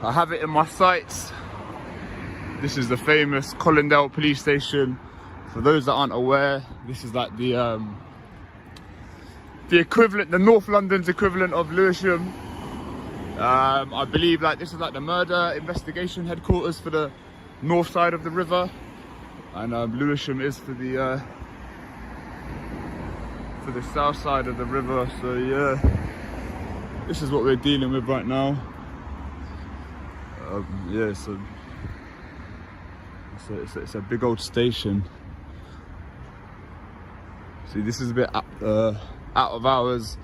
I have it in my sights. This is the famous Colindale police station. For those that aren't aware, this is like the equivalent, the North London's equivalent of Lewisham. I believe like this is like the murder investigation headquarters for the north side of the river, and Lewisham is for the south side of the river. So yeah, this is what we're dealing with right now. Yeah, so it's a big old station. See, this is a bit out of hours.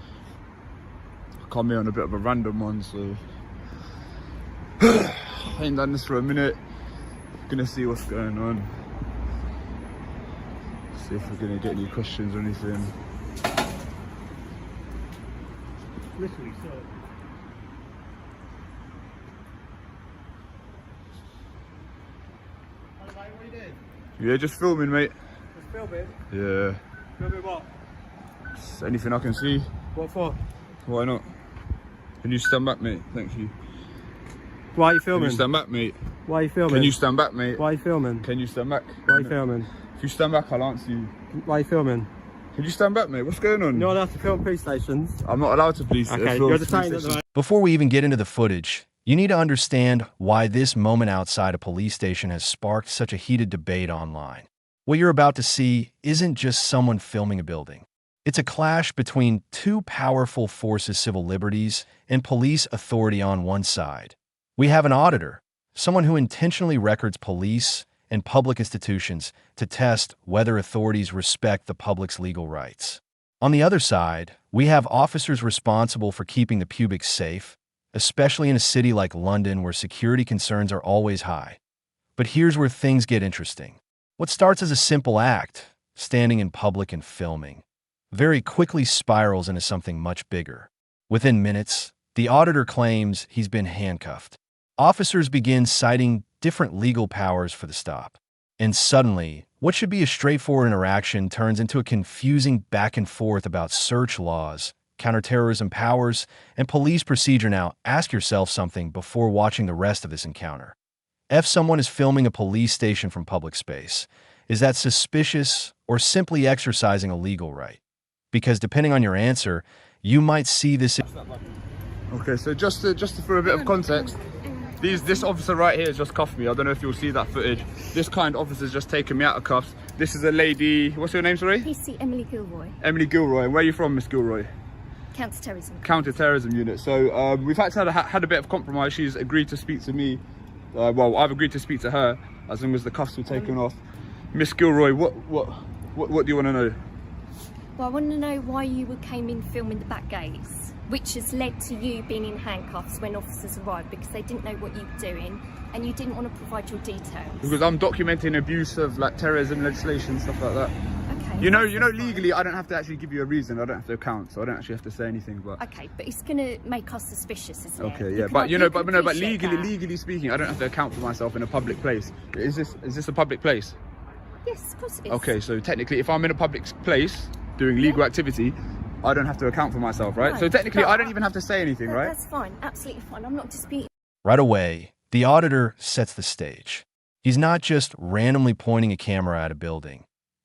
I come here on a bit of a random one, so I ain't done this for a minute. Gonna see what's going on. See if we're gonna get any questions or anything. Literally, so. Hello, mate, what are you doing? Yeah, just filming, mate. Just filming? Yeah. Filming what? Just anything I can see. What for? Why not? Can you stand back, mate? Thank you. Why are you filming? Can you stand back, mate? Why are you filming? Can you stand back, mate? Why are you filming? Can you stand back? Why are you filming? If you stand back, I'll answer you. Why are you filming? Can you stand back, mate? What's going on? You're not allowed to film police stations. I'm not allowed to police. Okay, you're detained at the moment. Before we even get into the footage, you need to understand why this moment outside a police station has sparked such a heated debate online. What you're about to see isn't just someone filming a building. It's a clash between two powerful forces, civil liberties and police authority on one side. We have an auditor, someone who intentionally records police and public institutions to test whether authorities respect the public's legal rights. On the other side, we have officers responsible for keeping the public safe, especially in a city like London where security concerns are always high. But here's where things get interesting. What starts as a simple act, standing in public and filming, very quickly spirals into something much bigger. Within minutes, the auditor claims he's been handcuffed. Officers begin citing different legal powers for the stop. And suddenly, what should be a straightforward interaction turns into a confusing back and forth about search laws, counterterrorism powers, and police procedure. Now, ask yourself something before watching the rest of this encounter. If someone is filming a police station from public space, is that suspicious or simply exercising a legal right? Because depending on your answer, you might see this. Okay, so just for a bit of context, this officer right here has just cuffed me. I don't know if you'll see that footage. This kind officer's just taken me out of cuffs. This is a lady, what's your name, sorry? PC Emily Gilroy. Emily Gilroy. Where are you from, Miss Gilroy? Counter-terrorism. Counter-terrorism unit. So we've actually had a bit of compromise. She's agreed to speak to me. Well, I've agreed to speak to her as long as the cuffs were taken off. Miss Gilroy, what do you want to know? Well, I want to know why you came in filming the back gates, which has led to you being in handcuffs when officers arrived because they didn't know what you were doing and you didn't want to provide your details. Because I'm documenting abuse of like terrorism legislation, stuff like that. Okay. You know, legally I don't have to actually give you a reason. I don't have to account, so I don't actually have to say anything. But okay, but it's going to make us suspicious, isn't it? Okay, yeah, but legally speaking, I don't have to account for myself in a public place. Is this a public place? Yes, of course it is. Okay, so technically, if I'm in a public place doing legal activity, I don't have to account for myself, right? So technically, I don't even have to say anything, right? That's fine, absolutely fine. I'm not disputing. Right away, the auditor sets the stage. He's not just randomly pointing a camera at a building.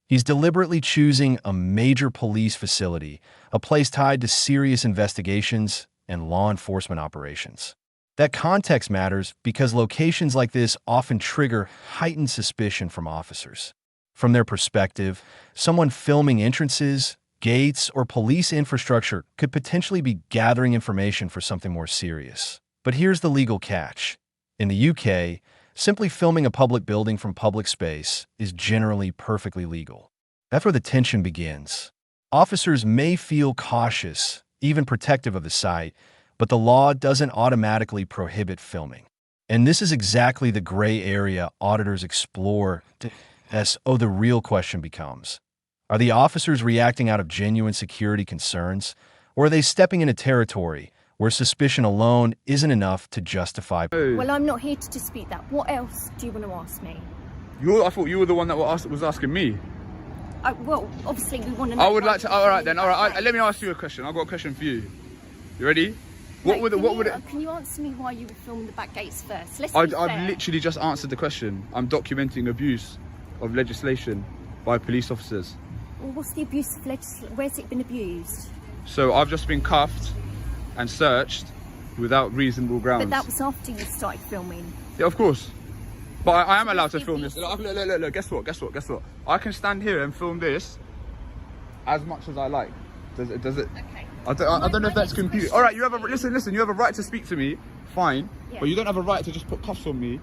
He's deliberately choosing a major police facility, a place tied to serious investigations and law enforcement operations. That context matters because locations like this often trigger heightened suspicion from officers. From their perspective, someone filming entrances, gates, or police infrastructure could potentially be gathering information for something more serious. But here's the legal catch. In the UK, simply filming a public building from public space is generally perfectly legal. That's where the tension begins. Officers may feel cautious, even protective of the site, but the law doesn't automatically prohibit filming. And this is exactly the gray area auditors explore. The real question becomes, are the officers reacting out of genuine security concerns, or are they stepping into territory where suspicion alone isn't enough to justify? Well, I'm not here to dispute that. What else do you want to ask me? I thought you were the one that was asking me. Well, obviously we want to know. I would like to. All right then. All right. Let me ask you a question. I've got a question for you. You ready? What would it? Can you answer me why you were filming the back gates first? I've literally just answered the question. I'm documenting abuse of legislation by police officers. Well, what's the abuse of legislation? Where's it been abused? So I've just been cuffed and searched without reasonable grounds. But that was after you started filming. Yeah, of course. But I am allowed to film this. Look, guess what? I can stand here and film this as much as I like. Does it? Okay. I don't know if that's computed. All right, you have a listen. You have a right to speak to me, fine. Yeah. But you don't have a right to just put cuffs on me,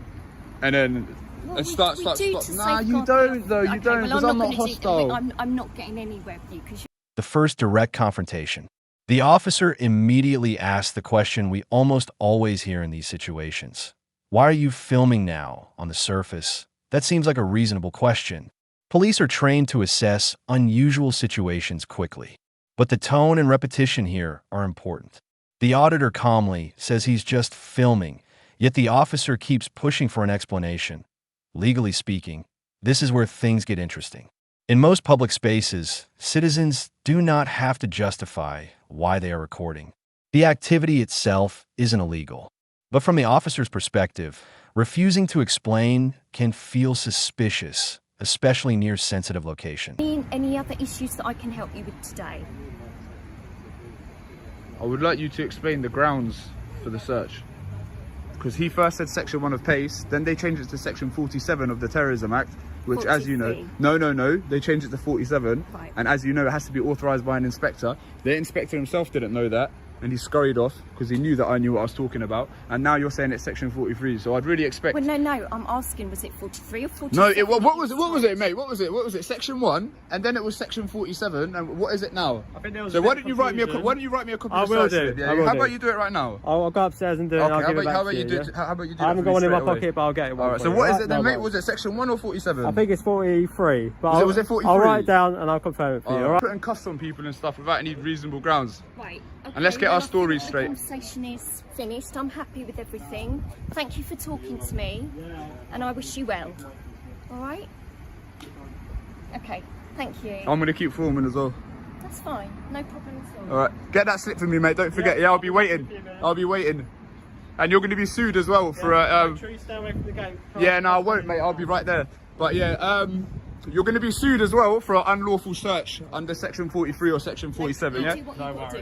and then start. Nah, you don't though. You don't, because I'm not hostile. I'm not getting anywhere with you because. The first direct confrontation. The officer immediately asked the question we almost always hear in these situations. Why are you filming now? On the surface, that seems like a reasonable question. Police are trained to assess unusual situations quickly. But the tone and repetition here are important. The auditor calmly says he's just filming, yet the officer keeps pushing for an explanation. Legally speaking, this is where things get interesting. In most public spaces, citizens do not have to justify why they are recording. The activity itself isn't illegal. But from the officer's perspective, refusing to explain can feel suspicious, especially near sensitive locations. Any other issues that I can help you with today? I would like you to explain the grounds for the search. Because he first said section 1 of PACE, then they changed it to section 47 of the Terrorism Act, which 43. as you know, no, they changed it to 47. Right. And as you know, it has to be authorised by an inspector. The inspector himself didn't know that, and he scurried off because he knew that I knew what I was talking about. And now you're saying it's section 43, so I'd really expect... Well, no, I'm asking, was it 43 or 47? No, what was it, mate? What was it? Section 1, and then it was section 47, and what is it now? I think there was so why don't you write me a copy I of the will search do. slip, yeah? I will How do. about you do it right now? I'll go upstairs and do it. Okay, I'll give it back how to about you you, do yeah? it? How about you do I haven't that got one in my straight away? pocket, but I'll get it. All right. So what is it then, mate? Was it section 1 or 47? I think it's 43. But Was it 43? I'll write it down and I'll confirm it for you. All right. Putting cuffs on people and stuff without any reasonable grounds. Right. Okay, And let's get our stories the straight. conversation is finished. I'm happy with everything. Thank you for talking to me, and I wish you well. All right? Okay. Thank you. I'm gonna keep filming as well. That's fine. No problem at all. All right. Get that slip for me, mate. Don't forget. Yeah, I'll be waiting. I'll be waiting. And you're gonna be sued as well for Make sure you stay away from the gate. Yeah, no, I won't, mate. I'll be right there. But yeah, you're going to be sued as well for an unlawful search under section 43 or section 47, yeah?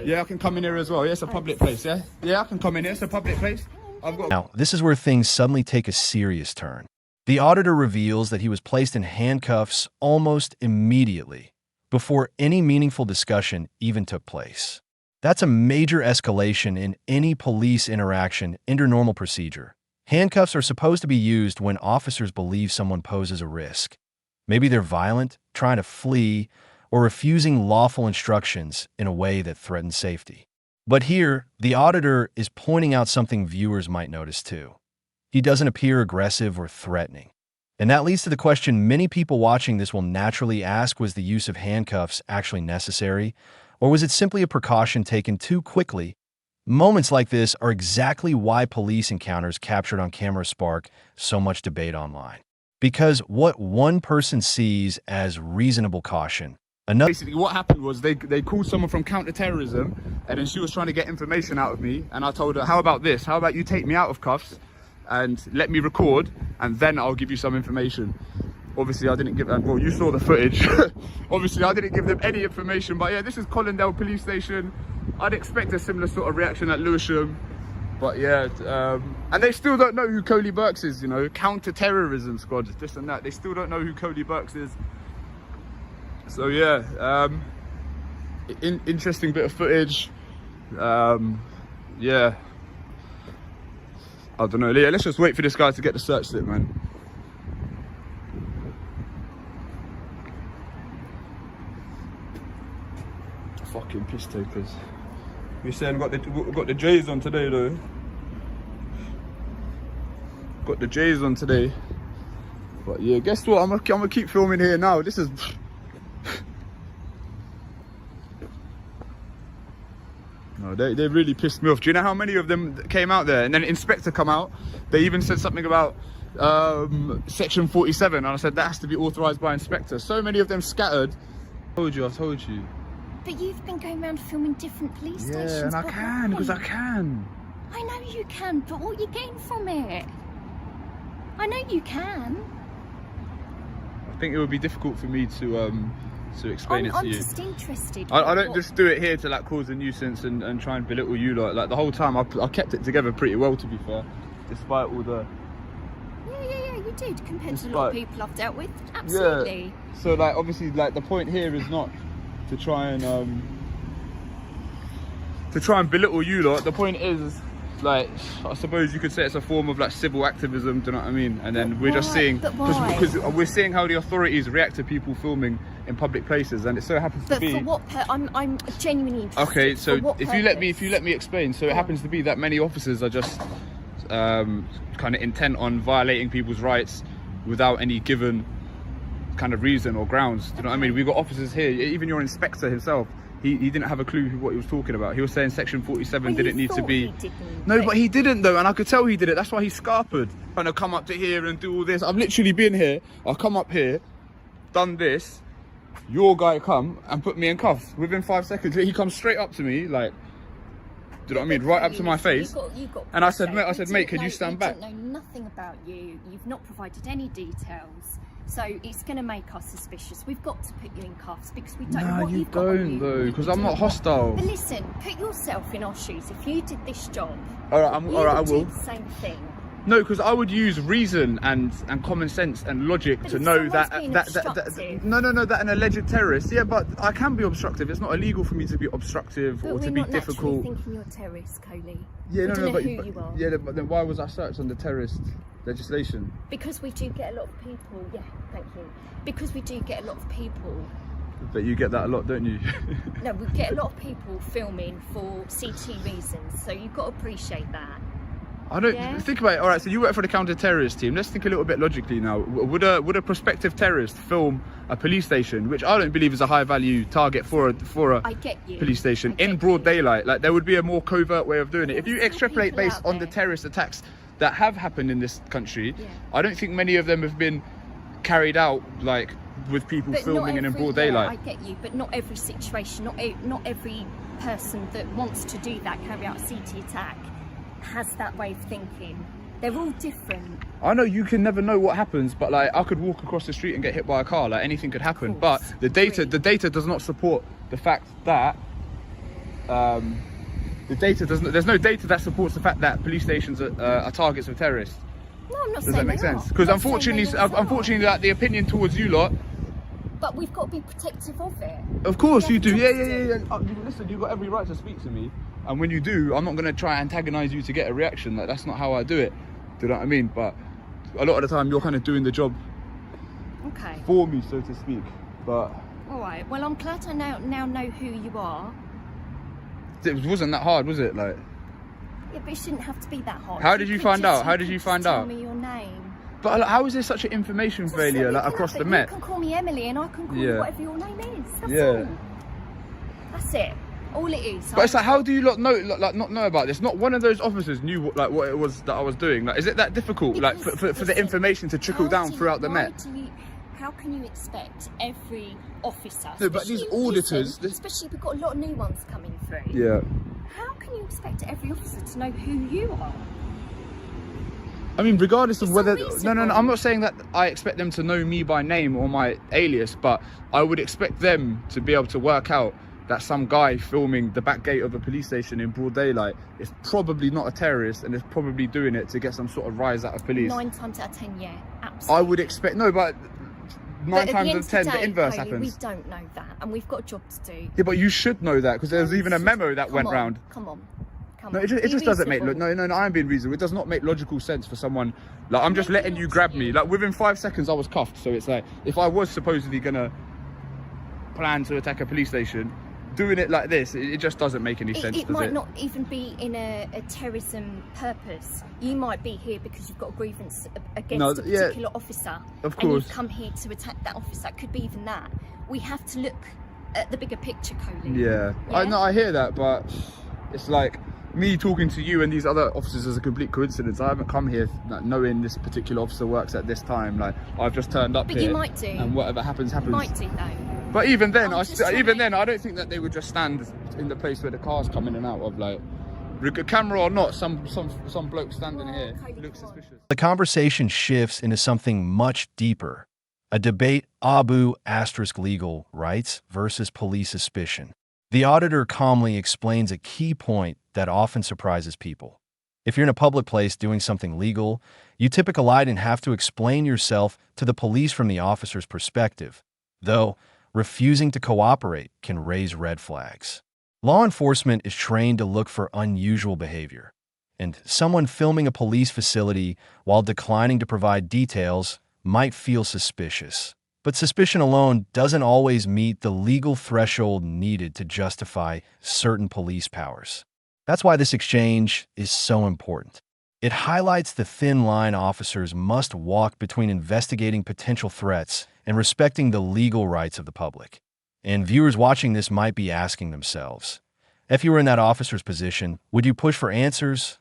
Yeah, I can come in here as well. Yeah, it's a public place, yeah? Yeah, I can come in here. It's a public place. I've got... Now, this is where things suddenly take a serious turn. The auditor reveals that he was placed in handcuffs almost immediately, before any meaningful discussion even took place. That's a major escalation in any police interaction under normal procedure. Handcuffs are supposed to be used when officers believe someone poses a risk. Maybe they're violent, trying to flee, or refusing lawful instructions in a way that threatens safety. But here, the auditor is pointing out something viewers might notice too. He doesn't appear aggressive or threatening. And that leads to the question many people watching this will naturally ask: was the use of handcuffs actually necessary? Or was it simply a precaution taken too quickly? Moments like this are exactly why police encounters captured on camera spark so much debate online. Because what one person sees as reasonable caution, another... Basically, what happened was they called someone from counter-terrorism, and then she was trying to get information out of me, and I told her, how about this? How about you take me out of cuffs and let me record, and then I'll give you some information. Obviously, I didn't give them... Well, you saw the footage. Obviously, I didn't give them any information, but yeah, this is Collindale Police Station. I'd expect a similar sort of reaction at Lewisham. But yeah, and they still don't know who Coley Burks is, you know, counter-terrorism squad, this and that. They still don't know who Coley Burks is. So yeah, interesting bit of footage. Yeah, I don't know. Yeah, let's just wait for this guy to get the search slip, man. Fucking piss takers. You're saying got the J's on today though. Got the J's on today. But yeah, guess what? I'm gonna keep filming here now. This is... No, they really pissed me off. Do you know how many of them came out there? And then inspector come out. They even said something about section 47, and I said that has to be authorized by inspector. So many of them scattered. I told you. But you've been going around filming different police stations. Yeah, and I but can, why? because I can. I know you can, but what are you getting from it? I know you can. I think it would be difficult for me to explain it to I'm you. just interested. I don't just do it here to like cause a nuisance and try and belittle you lot. Like the whole time, I kept it together pretty well, to be fair, despite all the. Yeah, you did compared to a lot of people I've dealt with. Absolutely. Yeah. So like, obviously, like the point here is not to try and belittle you lot. The point is, like, I suppose you could say it's a form of like civil activism. Do you know what I mean? And then we're just seeing because we're seeing how the authorities react to people filming in public places, and it so happens to be. But for what? I'm genuinely interested. Okay, so if you let me explain. So it Go happens to be that many officers are just kind of intent on violating people's rights without any given kind of reason or grounds. Do you know what I mean? We've got officers here. Even your inspector himself. He didn't have a clue what he was talking about. He was saying section 47 didn't need to be. No, but he didn't though, and I could tell he did it. That's why he scarpered. Trying to come up to here and do all this. I've literally been here. I've come up here, done this. Your guy come and put me in cuffs within 5 seconds. He comes straight up to me, like, do you know what I mean? Right up to my face. And I said, mate, could you stand back? We don't know nothing about you. You've not provided any details. So it's going to make us suspicious. We've got to put you in cuffs because we don't know what you've got on you. No, you don't though, because I'm not hostile. But listen, put yourself in our shoes. If you did this job, all right, I will. Do the same thing. No, because I would use reason and common sense and logic to know that that an alleged terrorist. Yeah, but I can be obstructive. It's not illegal for me to be obstructive or to be difficult. We're not thinking you're a terrorist, Coley. Yeah, but who you are. Yeah, but then why was I searched under terrorist legislation? Because we do get a lot of people. Yeah, thank you. Because we do get a lot of people. But you get that a lot, don't you? No, we get a lot of people filming for CT reasons, so you've got to appreciate that. I don't think about it. All right, so you work for the counter-terrorist team. Let's think a little bit logically now. Would a prospective terrorist film a police station, which I don't believe is a high-value target for a police station, in broad daylight? Like, there would be a more covert way of doing it. If you extrapolate based on the terrorist attacks that have happened in this country, I don't think many of them have been carried out like with people filming in broad daylight. I get you, but not every situation, not every person that wants to do that, carry out a CT attack, has that way of thinking. They're all different. I know you can never know what happens, but like I could walk across the street and get hit by a car. Like anything could happen. But the data does not support the fact that there's no data that supports the fact that police stations are targets of terrorists. No, I'm not Does saying that make sense? Because unfortunately, like the opinion towards you lot. But we've got to be protective of it. Of course you do. Yeah. Listen, you've got every right to speak to me. And when you do, I'm not going to try and antagonise you to get a reaction. Like, that's not how I do it. Do you know what I mean? But a lot of the time, you're kind of doing the job for me, so to speak. But all right. Well, I'm glad I now know who you are. It wasn't that hard, was it? Like. Yeah, but it shouldn't have to be that hard. How did you find out? How did you find out? Tell me your name. But like, how is there such an information failure like across the Met? You can call me Emily, and I can call you whatever your name is. That's all. That's it. All it is. But it's like, how do you not know about this? Not one of those officers knew what it was that I was doing. Like, is it that difficult? Like, for the information to trickle down throughout the Met? How can you expect every officer? No, but these auditors, especially we've got a lot of new ones coming through. Yeah. How can you expect every officer to know who you are? I mean, regardless of whether... No, I'm not saying that I expect them to know me by name or my alias, but I would expect them to be able to work out that some guy filming the back gate of a police station in broad daylight is probably not a terrorist and is probably doing it to get some sort of rise out of police. 9 times out of 10, yeah, absolutely. I would expect... No, but 9 times out of 10, the inverse happens. We don't know that, and we've got a job to do. Yeah, but you should know that, because there was even a memo that went round. Come on. No, it just doesn't make... No, I'm being reasonable. It does not make logical sense for someone... Like, I'm just letting you grab me. Like, within 5 seconds, I was cuffed. So it's like, if I was supposedly going to plan to attack a police station, doing it like this, it just doesn't make any sense, it might not even be in a terrorism purpose. You might be here because you've got a grievance against a particular officer. Of course. And you've come here to attack that officer. It could be even that. We have to look at the bigger picture, Coley. Yeah? I hear that, but it's like... Me talking to you and these other officers is a complete coincidence. I haven't come here knowing this particular officer works at this time. Like, I've just turned up here. But you might do. And whatever happens, happens. You might do, though. But even then, I'm just trying even to- then, I don't think that they would just stand in the place where the cars come in and out of, like, camera or not. Some bloke standing here okay, looks come on. suspicious. The conversation shifts into something much deeper, a debate legal rights versus police suspicion. The auditor calmly explains a key point that often surprises people. If you're in a public place doing something legal, you typically lie and have to explain yourself to the police from the officer's perspective, though refusing to cooperate can raise red flags. Law enforcement is trained to look for unusual behavior, and someone filming a police facility while declining to provide details might feel suspicious. But suspicion alone doesn't always meet the legal threshold needed to justify certain police powers. That's why this exchange is so important. It highlights the thin line officers must walk between investigating potential threats and respecting the legal rights of the public. And viewers watching this might be asking themselves, if you were in that officer's position, would you push for answers